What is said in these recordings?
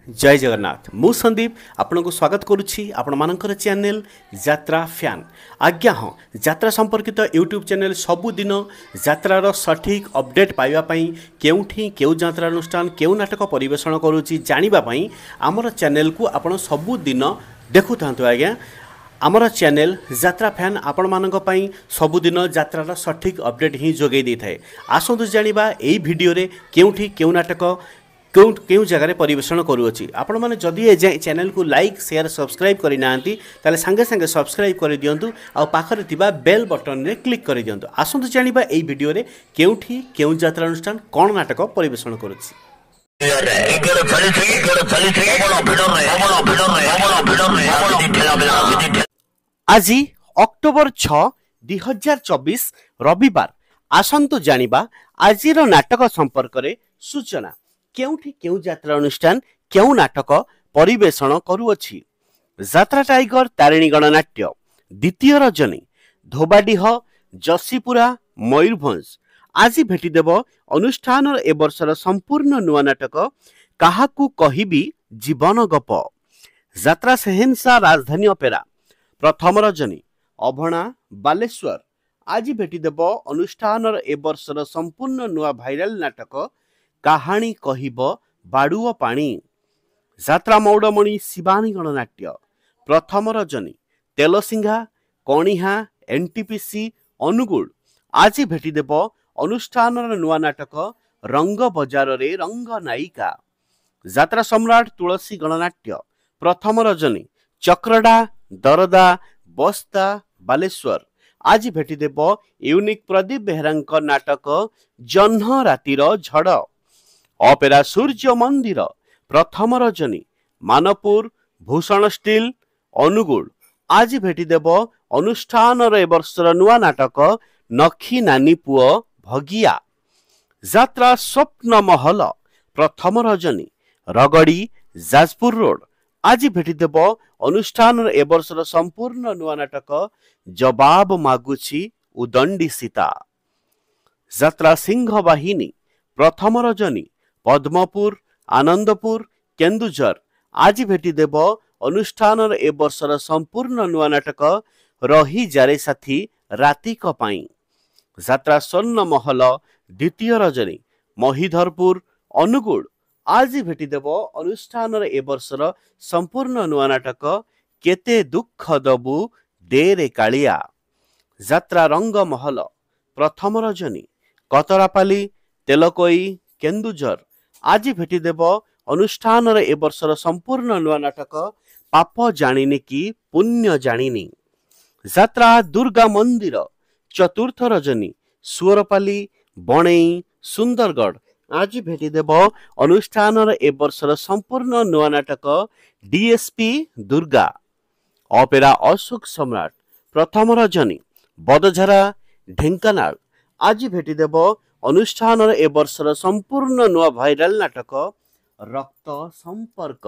जय जगन्नाथ मु संदीप आपन को स्वागत करुच्ची आपण मानकर चैनल यात्रा फैन। आज्ञा हाँ यात्रा संपर्कित यूट्यूब चैनल सबुदिन यात्रार सठिक अपडेट पाइबापी केउठी केउ यात्रा अनुष्ठान केउ नाटक परिवेषण करुच्ची जानिबापी आमर चैनल को आपण सबुदिन देखु थांतु। आज्ञा आमर चैनल यात्रा फैन आपण मानक पई सबुदिन यात्रार सठिक अपडेट ही जोगै दै थाए। आसंतु जानिबा एई वीडियो रे केउठी केउ नाटक क्यों जगह परिवेषण करुच्ची। आपण मैंने जदि ए चैनल को लाइक शेयर सब्सक्राइब करना ताले संगे संगे सब्सक्राइब कर दिंतु आ पाखरे थिबा बेल बटन रे क्लिक कर दिंतु। आसंतु जानिबा एई वीडियो रे केउठी केउ यात्रा अनुष्ठान कोन नाटक परिवेषण करुच्ची। आज अक्टोबर 6 2024 रविवार। आसंतु जानिबा आजिर नाटक संपर्क रे सूचना केउठी केउ यात्रा अनुष्ठान केउ नाटक परिवेषण करुअछि। यात्रा टाइगर तारिणी गणनाट्य द्वितीय रजनी धोबाडीह जसीपुरा मयूरभंज आज भेटिदेव अनुष्ठान ए वर्षर संपूर्ण नुआ नाटक काहाकू कहिबी जीवन गप। यात्रा सेहेंसा राजधानी अपेरा प्रथम रजनी अभणा बालेश्वर आज भेटिदेव अनुष्ठान ए वर्षर संपूर्ण नुआ भाइराल नाटक कहानी कहिब बाड़ुओ पानी। यात्रा मौड़मणि शिवानी गणनाट्य प्रथम रजनी तेलसिंघा कणिहा एनटीपीसी अनुगुल आज भेटिदेव अनुष्ठान नुआ नाटक रंग बजार रे रंग नायिका। यात्रा सम्राट तुलसी गणनाट्य प्रथम रजनी चक्रडा दरदा बस्ता बालेश्वर आज भेटिदेव यूनिक प्रदीप बेहरांक नाटक जह्न रातिर झड़। अपेरा सूर्य मंदिर प्रथम रजनी मानपुर भूषण स्टील अनुगुल आज भेटिदेव अनुष्ठान ए वर्षर नुआ नाटक नखी नानी पुओ भगिया। यात्रा स्वप्न महल प्रथम रजनी रगड़ी जाजपुर रोड आज भेटिदेव अनुष्ठान ए वर्षर संपूर्ण नुआ नाटक जवाब मागुछि उदंडी सीता। यात्रा सिंह बाहिनी प्रथम रजनी पद्मपुर आनंदपुर केन्दुझर आज भेटिदेव अनुष्ठान ए वर्षर संपूर्ण नुआ नाटक रही जारे साथी रातिक पाई। यात्रा स्वर्ण महल द्वितीय रजनी महिधरपुर अनुगुल आज भेटिदेव अनुष्ठान ए वर्षर संपूर्ण नुआ नाटक केते दुख दबु देरे कालिया। यात्रा रंग महल प्रथम रजनी कतरापाली तेलकोई केन्दुझर आज भेटिदेव अनुष्ठान ए वर्षर संपूर्ण नुआ नाटक पाप जानिनी कि पुण्य जानिनी। यात्रा दुर्गा मंदिर चतुर्थ रजनी सुअरपाली बणई सुंदरगढ़ आज भेटिदेव अनुष्ठान ए वर्षर संपूर्ण नुआ नाटक डीएसपी दुर्गा। अपेरा अशोक सम्राट प्रथम रजनी बदझरा ढेंकानाल आज भेटिदेव अनुष्ठान ए वर्षर संपूर्ण नुआ भाइराल नाटक रक्त संपर्क।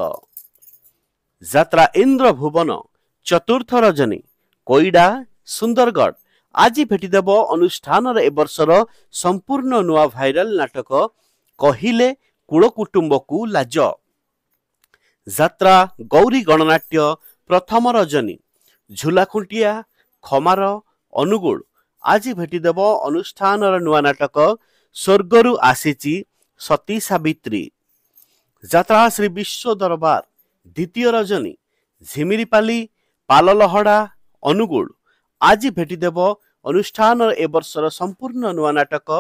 यात्रा इंद्र भुवन चतुर्थ रजनी कोईडा सुंदरगढ़ आज भेटिदेव अनुष्ठान ए वर्षर संपूर्ण नुआ भाइराल नाटक कहिले कुलकुटुंब को लाज। यात्रा गौरी गणनाट्य प्रथम रजनी झुलाखुंटिया खमार अनुगुल आज भेटिदेव अनुष्ठान नुआ नाटक स्वर्गरु आसीची सती सावित्री। यात्रा श्री विश्व दरबार द्वितीय रजनी झिमिरीपाली पाललहड़ा अनुगुल आज भेटिदेव अनुष्ठान ए वर्षर संपूर्ण नुआ नाटक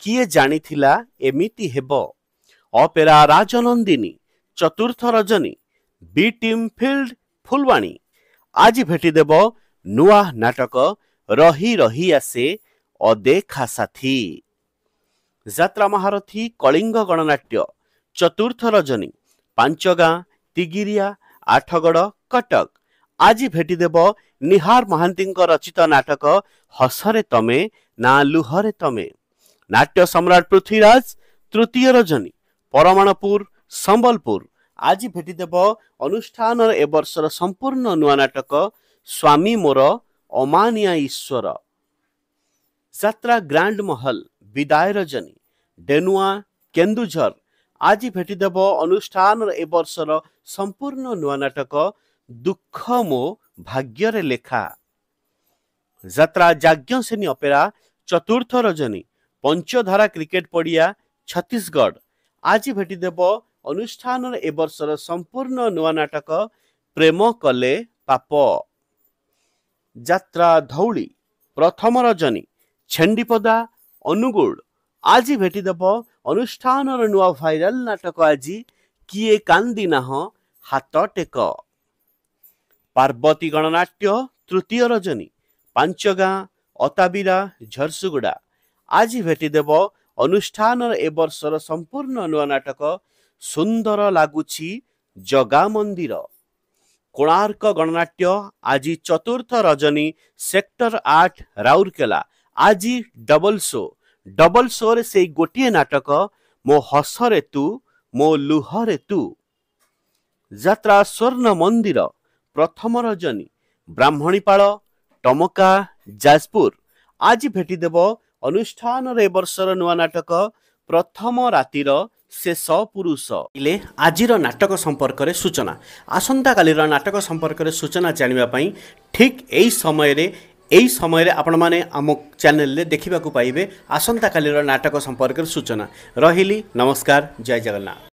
किए जानिथिला एमिति हेबो। अपेरा राजनंदिनी चतुर्थ रजनी बी टीम फील्ड फुलवाणी आज भेटिदेव नुआ नाटक रही रही आसे अदेखा साथी। यात्रा महारथी कलिंग गणनाट्य चतुर्थ रजनी पांचगां तिगिरिया आठगड़ कटक आज भेटिदेव निहार महांती रचित नाटक हसरे तमे ना लुहरे तमे। नाट्य सम्राट पृथ्वीराज तृतीय रजनी परमाणपुर संबलपुर आज भेटिदेव अनुष्ठान ए वर्षर संपूर्ण नुआ नाटक स्वामी मोर अमानिया ईश्वर। यात्रा ग्रांड महल विदाय रजनी डेनुआ केन्दुझर आज भेटिदेव अनुष्ठान ए वर्षर संपूर्ण नुआ नाटक दुख मो भाग्य लेखा। यात्रा जाज्ञसेनी अपेरा चतुर्थ रजनी पंचधारा क्रिकेट पड़िया छत्तीसगढ़। आज भेटिदेव अनुष्ठान ए वर्षर संपूर्ण नुआ नाटक प्रेम कले पाप। यात्रा धौली प्रथम रजनी छेंडीपदा अनुगुल। आज भेटिदेव अनुष्ठान नुआ भाइराल नाटक आज किए कांदी नाह हाथ टेक। पार्वती गणनाट्य तृतीय रजनी पांचगां अताबिरा झरसुगुड़ा। आज भेटिदेव अनुष्ठान ए वर्षर संपूर्ण नुआ नाटक सुंदर लागुछि जगा मंदिर। कोणार्क गणनाट्य आज चतुर्थ रजनी सेक्टर 8 राउरकेला। आज डबल शो रे से गोटे नाटक मो हसरे तू मो लुहरे तू। यात्रा स्वर्ण मंदिर प्रथम रजनी ब्राह्मणीपाल टमका जाजपुर। आज भेटिदेव अनुष्ठान रे वर्षर नुआ नाटक प्रथम रातिर शेष पुरुष। आजिर नाटक संपर्क रे सूचना आसंता कालीर नाटक संपर्क रे सूचना जानिबा पई ठीक एई समय रे आपण माने आम चैनल रे देखिबा को पाइबे आसंता कालीर नाटक संपर्क रे सूचना। रहिली नमस्कार जय जगन्नाथ।